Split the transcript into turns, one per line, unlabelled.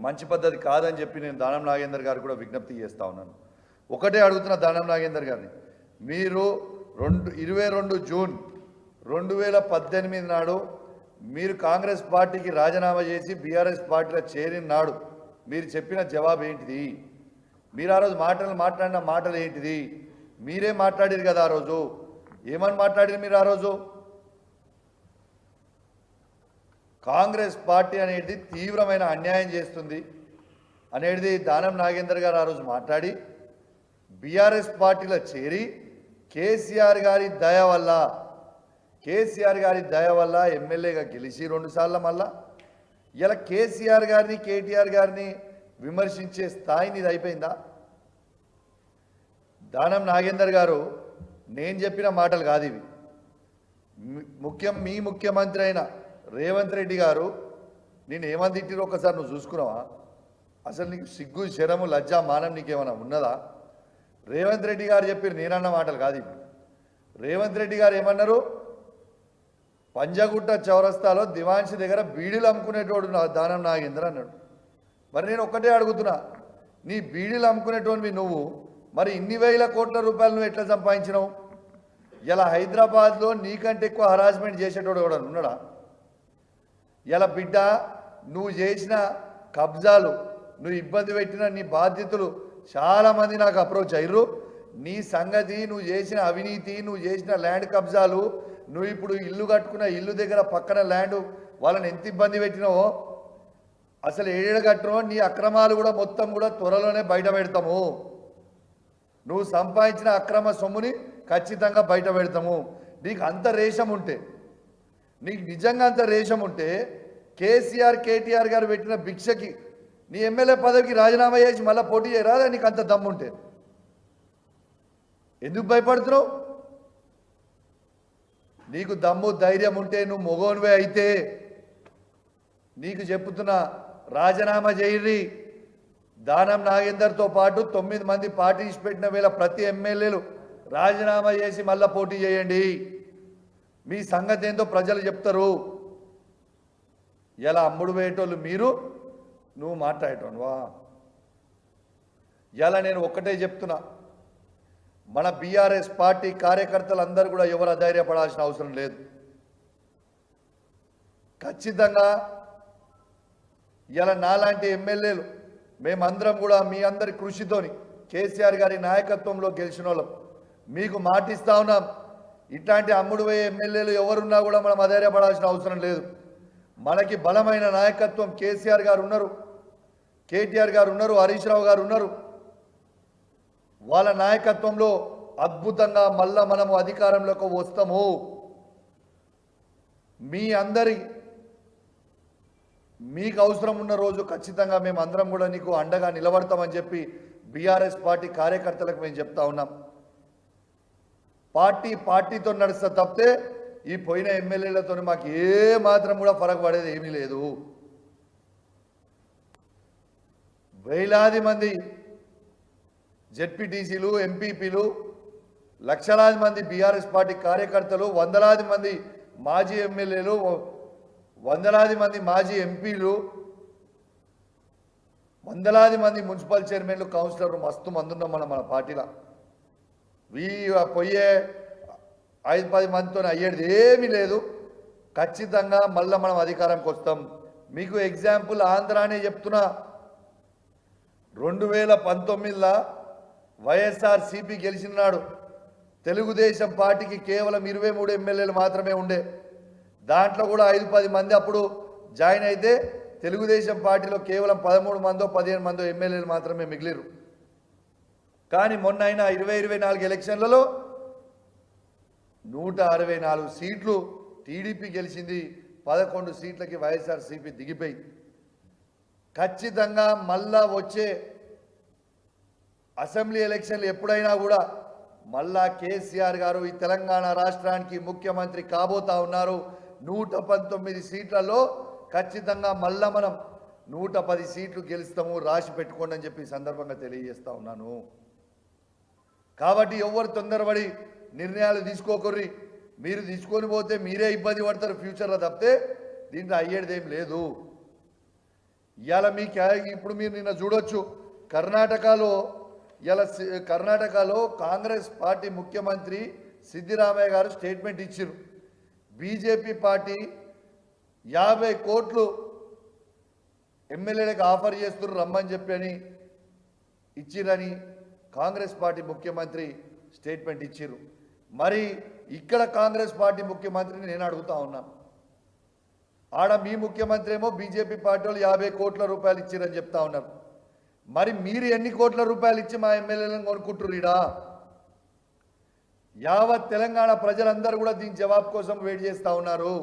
మంచి పద్ధతి కాదని చెప్పి నేను దానం నాగేందర్ గారు కూడా విజ్ఞప్తి చేస్తా ఉన్నాను. ఒకటే అడుగుతున్న దానం నాగేందర్ గారిని, మీరు 22 జూన్ 2018 నాడు మీరు కాంగ్రెస్ పార్టీకి రాజీనామా చేసి బీఆర్ఎస్ పార్టీలో చేరిన నాడు మీరు చెప్పిన జవాబు ఏంటిది? మీరు ఆ రోజు మాట్లాడిన మాటలు ఏంటిది? మీరే మాట్లాడారు కదా ఆ రోజు. ఏమని మాట్లాడారు మీరు ఆ రోజు? కాంగ్రెస్ పార్టీ అనేది తీవ్రమైన అన్యాయం చేస్తుంది అనేది దానం నాగేందర్ గారు ఆ రోజు మాట్లాడి బీఆర్ఎస్ పార్టీలో చేరి కేసీఆర్ గారి దయ వల్ల ఎమ్మెల్యేగా గెలిచి 2 సార్లు మళ్ళా ఇలా కేసీఆర్ గారిని కేటీఆర్ గారిని విమర్శించే స్థాయిని ఇది అయిపోయిందా? దానం నాగేందర్ గారు నేను చెప్పిన మాటలు కాదు ఇవి. మీ ముఖ్యమంత్రి అయిన రేవంత్ రెడ్డి గారు నేను ఏమని తిట్టిరో ఒకసారి నువ్వు చూసుకున్నావా? అసలు నీకు సిగ్గు శరము లజ్జా మానం నీకేమైనా ఉన్నదా? రేవంత్ రెడ్డి గారు చెప్పారు, నేనన్న మాటలు కాదు ఇవి. రేవంత్ రెడ్డి గారు ఏమన్నారు? పంజగుట్ట చౌరస్తాలో దివాన్షి దగ్గర బీడీలు అమ్ముకునేటోడు దానం నాగేంద్ర అన్నాడు. మరి నేను ఒక్కటే అడుగుతున్నా, నీ బీడీలు అమ్ముకునేటోనివి నువ్వు మరి ఇన్ని వేల కోట్ల రూపాయలు నువ్వు ఎట్లా సంపాదించినావు? ఇలా హైదరాబాద్లో నీకంటే ఎక్కువ హరాస్మెంట్ చేసేటోడు కూడా ఉన్నాడా? ఇలా బిడ్డ నువ్వు చేసిన కబ్జాలు, నువ్వు ఇబ్బంది పెట్టిన నీ బాధ్యతలు చాలామంది నాకు అప్రోచ్ అయ్యారు. నీ సంగతి, నువ్వు చేసిన అవినీతి, నువ్వు చేసిన ల్యాండ్ కబ్జాలు, నువ్వు ఇప్పుడు ఇల్లు కట్టుకున్న ఇల్లు దగ్గర పక్కన ల్యాండ్ వాళ్ళని ఎంత ఇబ్బంది పెట్టినావో, అసలు ఏడగట్టనో నీ అక్రమాలు కూడా మొత్తం కూడా త్వరలోనే బయట పెడతాము. నువ్వు సంపాదించిన అక్రమ సొమ్ముని ఖచ్చితంగా బయట పెడతాము. నీకు అంత రేషం ఉంటే, నీకు నిజంగా అంత రేషం ఉంటే కేసీఆర్ కేటీఆర్ గారు పెట్టిన భిక్షకి నీ ఎమ్మెల్యే పదవికి రాజీనామా చేసి మళ్ళీ పోటీ చేయరాదా? నీకు అంత దమ్ముంటే ఎందుకు భయపడుతున్నావు? నీకు దమ్ము ధైర్యం ఉంటే, నువ్వు మొగోనివే అయితే నీకు చెప్పుతున్నా, రాజీనామా చేయరి. దానం నాగేందర్తో పాటు 9 మంది పార్టీ పెట్టిన వేళ ప్రతి ఎమ్మెల్యేలు రాజీనామా చేసి మళ్ళీ పోటీ చేయండి. మీ సంగతి ఏందో ప్రజలు చెప్తారు. ఇలా అమ్ముడు వేయటోళ్ళు మీరు, నువ్వు మాట్లాడేటోనువా? ఇలా నేను ఒక్కటే చెప్తున్నా, మన బీఆర్ఎస్ పార్టీ కార్యకర్తలందరూ కూడా ఎవరు అధైర్యపడాల్సిన అవసరం లేదు. ఖచ్చితంగా ఇలా నాలాంటి ఎమ్మెల్యేలు మేమందరం కూడా మీ అందరి కృషితోని కేసీఆర్ గారి నాయకత్వంలో గెలిచిన వాళ్ళం. మీకు మాటిస్తా ఉన్నాం, ఇట్లాంటి అమ్ముడు పోయే ఎమ్మెల్యేలు ఎవరున్నా కూడా మనం అధైర్యపడాల్సిన అవసరం లేదు. మనకి బలమైన నాయకత్వం కేసీఆర్ గారు ఉన్నారు, కేటీఆర్ గారు ఉన్నారు, హరీష్ రావు గారు ఉన్నారు. వాళ్ళ నాయకత్వంలో అద్భుతంగా మళ్ళా మనము అధికారంలోకి వస్తాము. మీ అందరి మీకు అవసరం ఉన్న రోజు ఖచ్చితంగా మేము అందరం కూడా నీకు అండగా నిలబడతామని చెప్పి బీఆర్ఎస్ పార్టీ కార్యకర్తలకు మేము చెప్తా ఉన్నాం. పార్టీతో నడుస్తా తప్పితే ఈ పోయిన ఎమ్మెల్యేలతో మాకు ఏ మాత్రం కూడా ఫరక పడేది ఏమీ లేదు. వేలాది మంది జెడ్పీటీసీలు, ఎంపీపీలు, లక్షలాది మంది బీఆర్ఎస్ పార్టీ కార్యకర్తలు, వందలాది మంది మాజీ ఎమ్మెల్యేలు, వందలాది మంది మాజీ ఎంపీలు, వందలాది మంది మున్సిపల్ చైర్మన్లు, కౌన్సిలర్లు, మస్తు మంది ఉన్నాం మన పార్టీలో. పోయే 5-10 మందితో అయ్యేది ఏమీ లేదు. ఖచ్చితంగా మళ్ళీ మనం అధికారంకి వస్తాం. మీకు ఎగ్జాంపుల్ ఆంధ్రానే చెప్తున్నా. 2019లో వైఎస్ఆర్సీపీ గెలిచిన నాడు తెలుగుదేశం పార్టీకి కేవలం 23 ఎమ్మెల్యేలు మాత్రమే ఉండే. దాంట్లో కూడా 5-10 మంది అప్పుడు జాయిన్ అయితే తెలుగుదేశం పార్టీలో కేవలం 13 మందో 15 మందో ఎమ్మెల్యేలు మాత్రమే మిగిలిరు. కానీ మొన్న అయిన 2024 ఎలక్షన్లలో 164 సీట్లు టీడీపీ గెలిచింది. 11 సీట్లకి వైఎస్ఆర్సీపీ దిగిపోయింది. ఖచ్చితంగా మళ్ళా వచ్చే అసెంబ్లీ ఎలక్షన్లు ఎప్పుడైనా కూడా మళ్ళా కేసీఆర్ గారు ఈ తెలంగాణ రాష్ట్రానికి ముఖ్యమంత్రి కాబోతా ఉన్నారు. 119 సీట్లలో ఖచ్చితంగా మళ్ళా మనం 110 సీట్లు గెలుస్తాము, రాసి పెట్టుకోండి అని చెప్పి సందర్భంగా తెలియజేస్తా ఉన్నాను. కాబట్టి ఎవరు తొందరపడి నిర్ణయాలు తీసుకోకర్రి. మీరు తీసుకొని పోతే మీరే ఇబ్బంది పడతారు ఫ్యూచర్లో తప్పితే దీంట్లో అయ్యేదేం లేదు. ఇవాళ ఇప్పుడు మీరు నిన్న చూడొచ్చు కర్ణాటకలో కర్ణాటకలో కాంగ్రెస్ పార్టీ ముఖ్యమంత్రి సిద్దిరామయ్య గారు స్టేట్మెంట్ ఇచ్చారు. బీజేపీ పార్టీ 50 కోట్లు ఎమ్మెల్యేలకు ఆఫర్ చేస్తున్నారు రమ్మని చెప్పని ఇచ్చిరని కాంగ్రెస్ పార్టీ ముఖ్యమంత్రి స్టేట్మెంట్ ఇచ్చారు. మరి ఇక్కడ కాంగ్రెస్ పార్టీ ముఖ్యమంత్రిని నేను అడుగుతా ఉన్నా, ఆడ మీ ముఖ్యమంత్రి ఏమో బీజేపీ పార్టీ వాళ్ళు 50 కోట్ల రూపాయలు ఇచ్చిరని చెప్తా ఉన్నారు. మరి మీరు ఎన్ని కోట్ల రూపాయలు ఇచ్చి మా ఎమ్మెల్యేలను కొనుక్కుంటున్నారు? ఈడ యావత్ తెలంగాణ ప్రజలందరూ కూడా దీని జవాబు కోసం వెయిట్ చేస్తూ ఉన్నారు.